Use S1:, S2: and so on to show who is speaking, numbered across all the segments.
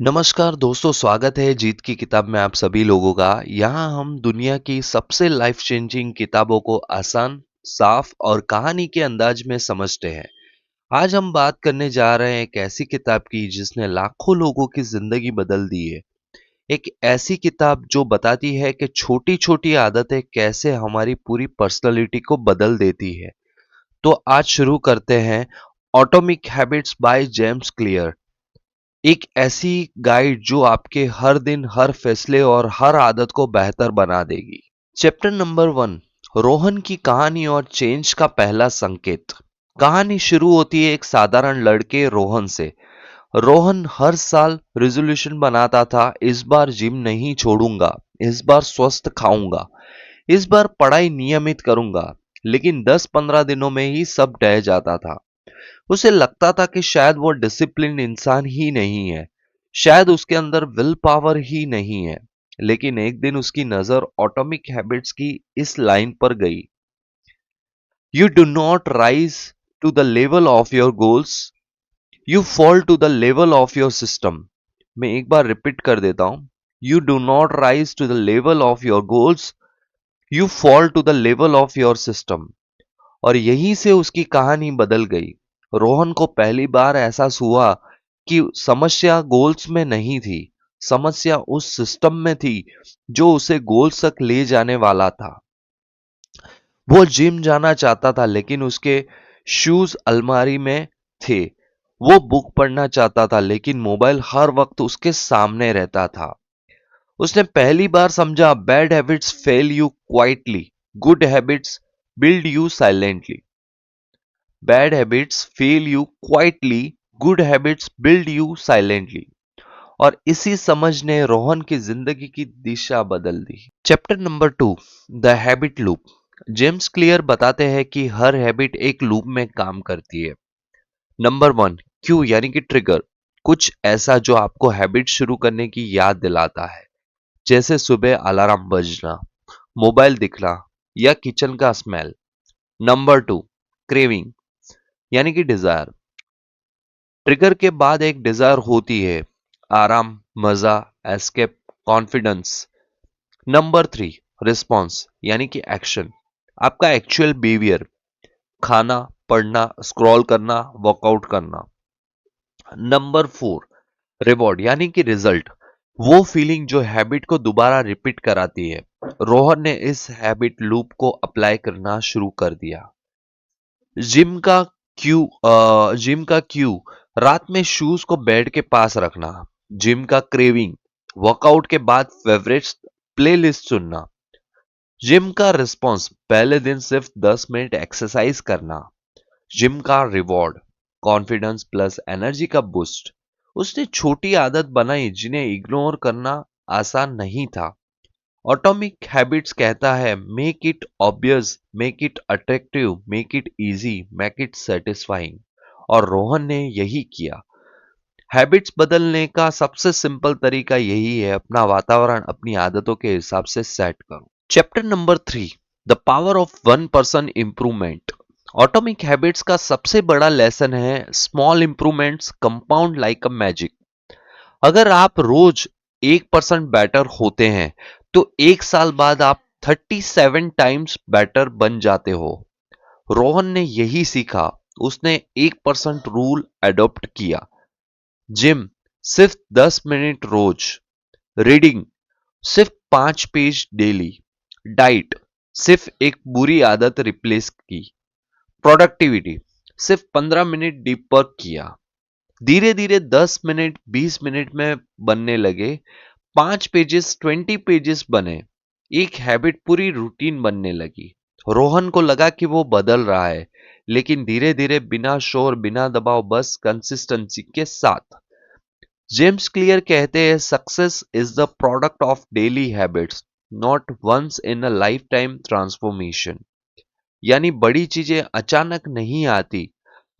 S1: नमस्कार दोस्तों, स्वागत है जीत की किताब में आप सभी लोगों का। यहाँ हम दुनिया की सबसे लाइफ चेंजिंग किताबों को आसान, साफ और कहानी के अंदाज में समझते हैं। आज हम बात करने जा रहे हैं एक ऐसी किताब की जिसने लाखों लोगों की जिंदगी बदल दी है। एक ऐसी किताब जो बताती है कि छोटी-छोटी आदतें कैसे हमारी पूरी पर्सनालिटी को बदल देती है। तो आज शुरू करते हैं atomic habits by James clear. एक ऐसी गाइड जो आपके हर दिन, हर फैसले और हर आदत को बेहतर बना देगी। चैप्टर नंबर 1, रोहन की कहानी और चेंज का पहला संकेत। कहानी शुरू होती है एक साधारण लड़के रोहन से। रोहन हर साल रेजोल्यूशन बनाता था, इस बार जिम नहीं छोड़ूंगा, इस बार स्वस्थ खाऊंगा, इस बार पढ़ाई नियमित करूंगा। लेकिन 10-15 दिनों में ही सब ढह जाता था। उसे लगता था कि शायद वो डिसिप्लिन इंसान ही नहीं है, शायद उसके अंदर विल पावर ही नहीं है। लेकिन एक दिन उसकी नजर एटॉमिक हैबिट्स की इस लाइन पर गई, you do not rise to the level of your goals, you fall to the level of your system. मैं एक बार रिपीट कर देता हूं, you do not rise to the level of your goals, you fall to the level of your system. और यहीं से उसकी कहानी बदल गई। रोहन को पहली बार एहसास हुआ कि समस्या गोल्स में नहीं थी, समस्या उस सिस्टम में थी जो उसे गोल्स तक ले जाने वाला था। वो जिम जाना चाहता था लेकिन उसके शूज अलमारी में थे। वो बुक पढ़ना चाहता था लेकिन मोबाइल हर वक्त उसके सामने रहता था। उसने पहली बार समझा, bad habits fail you quietly, good habits build you silently. Bad habits fail you quietly, good habits build you silently. और इसी समझ ने रोहन की जिंदगी की दिशा बदल दी। Chapter number 2, the habit loop. James Clear बताते हैं कि हर हैबिट एक लूप में काम करती है। नंबर 1, क्यू यानी कि ट्रिगर। कुछ ऐसा जो आपको हैबिट शुरू करने की याद दिलाता है, जैसे सुबह अलार्म बजना, मोबाइल दिखना या किचन का स्मेल। नंबर 2, क्रेविंग यानी कि डिजायर। ट्रिगर के बाद एक डिजायर होती है, आराम, मजा, एस्केप, कॉन्फिडेंस। नंबर 3, रिस्पॉन्स यानी कि एक्शन, आपका एक्चुअल बिहेवियर, खाना, पढ़ना, स्क्रॉल करना, वर्कआउट करना। नंबर 4, रिवॉर्ड यानी कि रिजल्ट, वो फीलिंग जो हैबिट को दोबारा रिपीट कराती है। रोहन ने इस हैबिट लूप को अप्लाई करना शुरू कर दिया। जिम का जिम का क्यू, रात में शूज को बेड के पास रखना। जिम का क्रेविंग, वर्कआउट के बाद फेवरेट प्लेलिस्ट सुनना। जिम का रिस्पॉन्स, पहले दिन सिर्फ 10 मिनट एक्सरसाइज करना। जिम का रिवॉर्ड, कॉन्फिडेंस प्लस एनर्जी का बूस्ट। उसने छोटी आदत बनाई जिन्हें इग्नोर करना आसान नहीं था। ऑटोमिक हैबिट्स कहता है, make it obvious, make it attractive, make it easy, make it satisfying. और रोहन ने यही किया। हैबिट्स बदलने का सबसे सिंपल तरीका यही है, अपना वातावरण अपनी आदतों के हिसाब से सेट करो। Chapter number 3, the power of 1% improvement. Atomic habits का सबसे बड़ा लेसन है, small improvements compound like a magic. अगर आप रोज 1% बेटर होते हैं तो एक साल बाद आप 37 टाइम्स बेटर बन जाते हो। रोहन ने यही सीखा, उसने 1% रूल अडॉप्ट किया। जिम सिर्फ 10 मिनट रोज, रीडिंग सिर्फ 5 पेज डेली, डाइट सिर्फ एक बुरी आदत रिप्लेस की, प्रोडक्टिविटी सिर्फ 15 मिनट डीप वर्क किया। धीरे धीरे 10 मिनट 20 मिनट में बनने लगे, 5 पेजेस 20 पेजेस बने, एक हैबिट पूरी रूटीन बनने लगी। रोहन को लगा कि वो बदल रहा है, लेकिन धीरे धीरे बिना शोर बिना दबाव, बस कंसिस्टेंसी के साथ। जेम्स क्लियर कहते हैं, success is the product of daily habits, not once in a lifetime transformation. यानी बड़ी चीजें अचानक नहीं आती,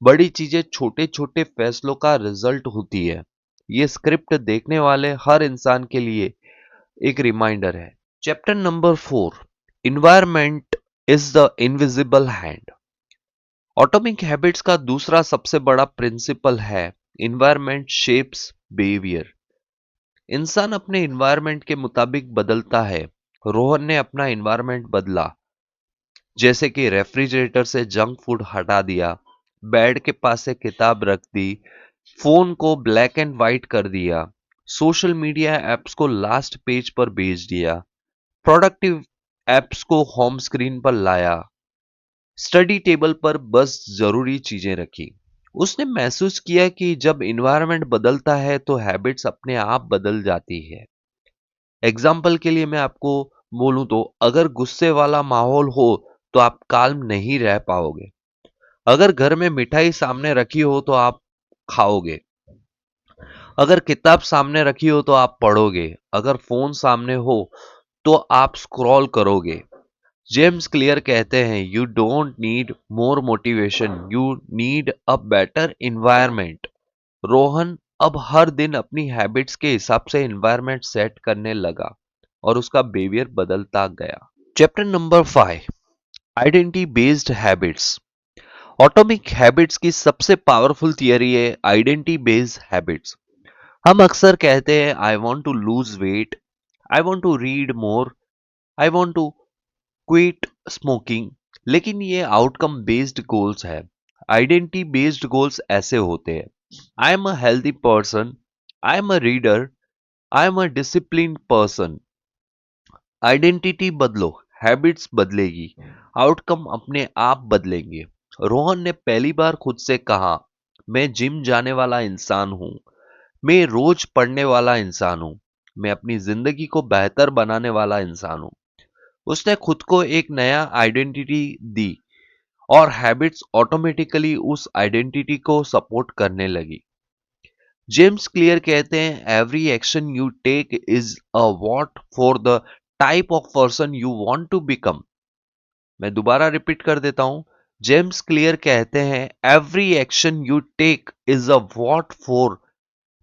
S1: बड़ी चीजें छोटे छोटे फैसलों का रिजल्ट होती है। ये स्क्रिप्ट देखने वाले हर इंसान के लिए एक रिमाइंडर है। Chapter number 4, environment is the invisible hand. Atomic habits का दूसरा सबसे बड़ा प्रिंसिपल है, इन्वायरमेंट शेप्स बिहेवियर। इंसान अपने इन्वायरमेंट के मुताबिक बदलता है। रोहन ने अपना इन्वायरमेंट बदला, जैसे कि रेफ्रिजरेटर से जंक फूड हटा दिया, बेड के पास से किताब रख दी, फोन को ब्लैक एंड व्हाइट कर दिया, सोशल मीडिया एप्स को लास्ट पेज पर भेज दिया, प्रोडक्टिव एप्स को होम स्क्रीन पर लाया, स्टडी टेबल पर बस जरूरी चीजें रखी। उसने महसूस किया कि जब इन्वायरमेंट बदलता है तो हैबिट्स अपने आप बदल जाती है। एग्जाम्पल के लिए मैं आपको बोलूं तो अगर गुस्से वाला माहौल हो तो आप काल्म नहीं रह पाओगे। अगर घर में मिठाई सामने रखी हो तो आप खाओगे। अगर किताब सामने रखी हो तो आप पढ़ोगे। अगर फोन सामने हो तो आप स्क्रॉल करोगे। जेम्स क्लियर कहते हैं, you don't need more motivation, you need a better environment. Rohan अब हर दिन अपनी हैबिट्स के हिसाब से इन्वायरमेंट सेट करने लगा और उसका बिहेवियर बदलता गया। Chapter number 5, identity based habits. Atomic habits की सबसे पावरफुल थियरी है आइडेंटिटी बेस्ड हैबिट्स। हम अक्सर कहते हैं I want to lose weight, I want to read more, I want to quit smoking, लेकिन ये आउटकम बेस्ड गोल्स है। आइडेंटिटी बेस्ड गोल्स ऐसे होते हैं, I am a healthy person, I am a reader, I am a disciplined person. Identity बदलो, habits बदलेगी, outcome अपने आप बदलेंगे। रोहन ने पहली बार खुद से कहा, मैं जिम जाने वाला इंसान हूं, मैं रोज पढ़ने वाला इंसान हूं, मैं अपनी जिंदगी को बेहतर बनाने वाला इंसान हूं। उसने खुद को एक नया आइडेंटिटी दी और हैबिट्स ऑटोमेटिकली उस आइडेंटिटी को सपोर्ट करने लगी। जेम्स क्लियर कहते हैं, every action you take is a vote for the type of person you want to become. मैं दोबारा रिपीट कर देता हूं। जेम्स क्लियर कहते हैं, every action you take is a vote for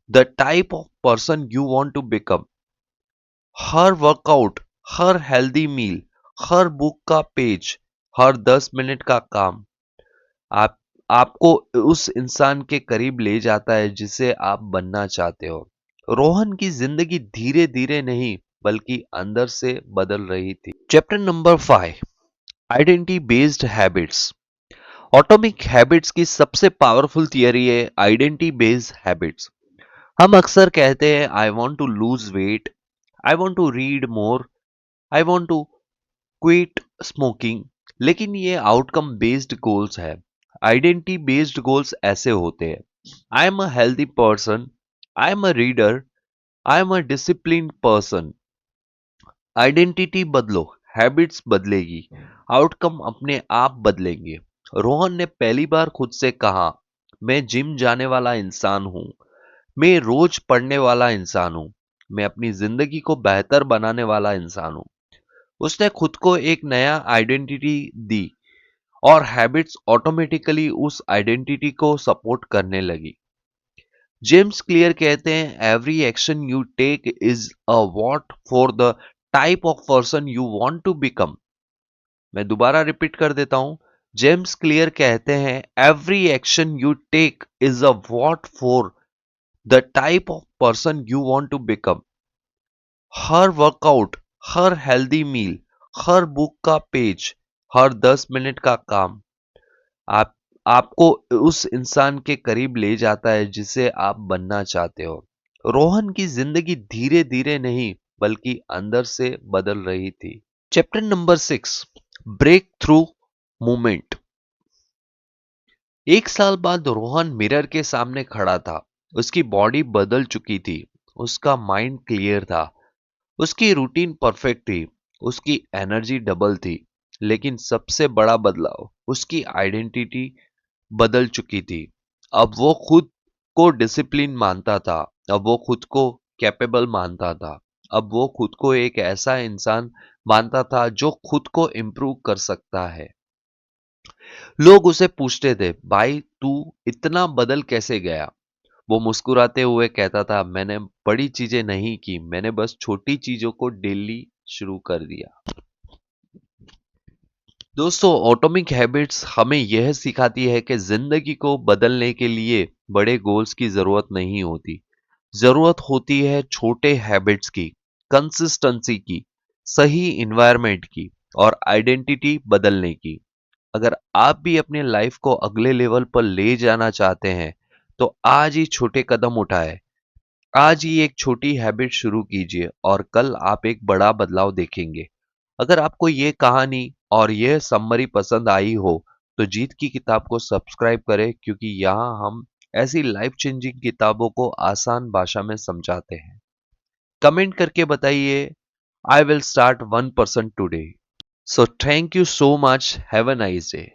S1: the type of person you want to become. हर workout, हर healthy meal, हर बुक का पेज, हर 10 मिनट का काम आप आपको उस इंसान के करीब ले जाता है जिसे आप बनना चाहते हो। रोहन की जिंदगी धीरे धीरे नहीं बल्कि अंदर से बदल रही थी। Chapter number 5, identity based habits. Atomic habits की सबसे पावरफुल थियरी है आइडेंटिटी बेस्ड हैबिट्स। हम अक्सर कहते हैं I want to lose weight, I want to read more, I want to quit smoking, लेकिन ये आउटकम बेस्ड गोल्स है। आइडेंटिटी बेस्ड गोल्स ऐसे होते हैं, I am a healthy person, I am a reader, I am a disciplined person. Identity बदलो, habits बदलेगी, outcome अपने आप बदलेंगे। रोहन ने पहली बार खुद से कहा, मैं जिम जाने वाला इंसान हूं, मैं रोज पढ़ने वाला इंसान हूं, मैं अपनी जिंदगी को बेहतर बनाने वाला इंसान हूं। उसने खुद को एक नया आइडेंटिटी दी और हैबिट्स ऑटोमेटिकली उस आइडेंटिटी को सपोर्ट करने लगी। जेम्स क्लियर कहते हैं, every action you take is a vote for the type of person you want to become. मैं दोबारा रिपीट कर देता हूं। जेम्स क्लियर कहते हैं, every action you take is a vote for the type of person you want to become. हर workout, हर healthy meal, हर बुक का पेज, हर 10 मिनट का काम आप आपको उस इंसान के करीब ले जाता है जिसे आप बनना चाहते हो। रोहन की जिंदगी धीरे धीरे नहीं बल्कि अंदर से बदल रही थी। Chapter number 6, breakthrough movement. एक साल बाद रोहन मिरर के सामने खड़ा था। उसकी बॉडी बदल चुकी थी, उसका माइंड क्लियर था, उसकी रूटीन परफेक्ट थी, उसकी एनर्जी डबल थी। लेकिन सबसे बड़ा बदलाव, उसकी आइडेंटिटी बदल चुकी थी। अब वो खुद को डिसिप्लिन मानता था, अब वो खुद को कैपेबल मानता था, अब वो खुद को एक ऐसा इंसान मानता था जो खुद को इम्प्रूव कर सकता है। लोग उसे पूछते थे, भाई तू इतना बदल कैसे गया? वो मुस्कुराते हुए कहता था, मैंने बड़ी चीजें नहीं की, मैंने बस छोटी चीजों को डेली शुरू कर दिया। दोस्तों, ऑटोमिक हैबिट्स हमें यह सिखाती है कि जिंदगी को बदलने के लिए बड़े गोल्स की जरूरत नहीं होती। जरूरत होती है छोटे हैबिट्स की, कंसिस्टेंसी की, सही इन्वायरमेंट की और आइडेंटिटी बदलने की। अगर आप भी अपने लाइफ को अगले लेवल पर ले जाना चाहते हैं, तो आज ही छोटे कदम उठाएं। आज ही एक छोटी हैबिट शुरू कीजिए और कल आप एक बड़ा बदलाव देखेंगे। अगर आपको ये कहानी और यह समरी पसंद आई हो, तो जीत की किताब को सब्सक्राइब करें, क्योंकि यहाँ हम ऐसी लाइफ चेंजिंग किताबों को आसान भाषा में समझाते हैं। कमेंट करके बताइए, I will start 1% today. So thank you so much, have a nice day.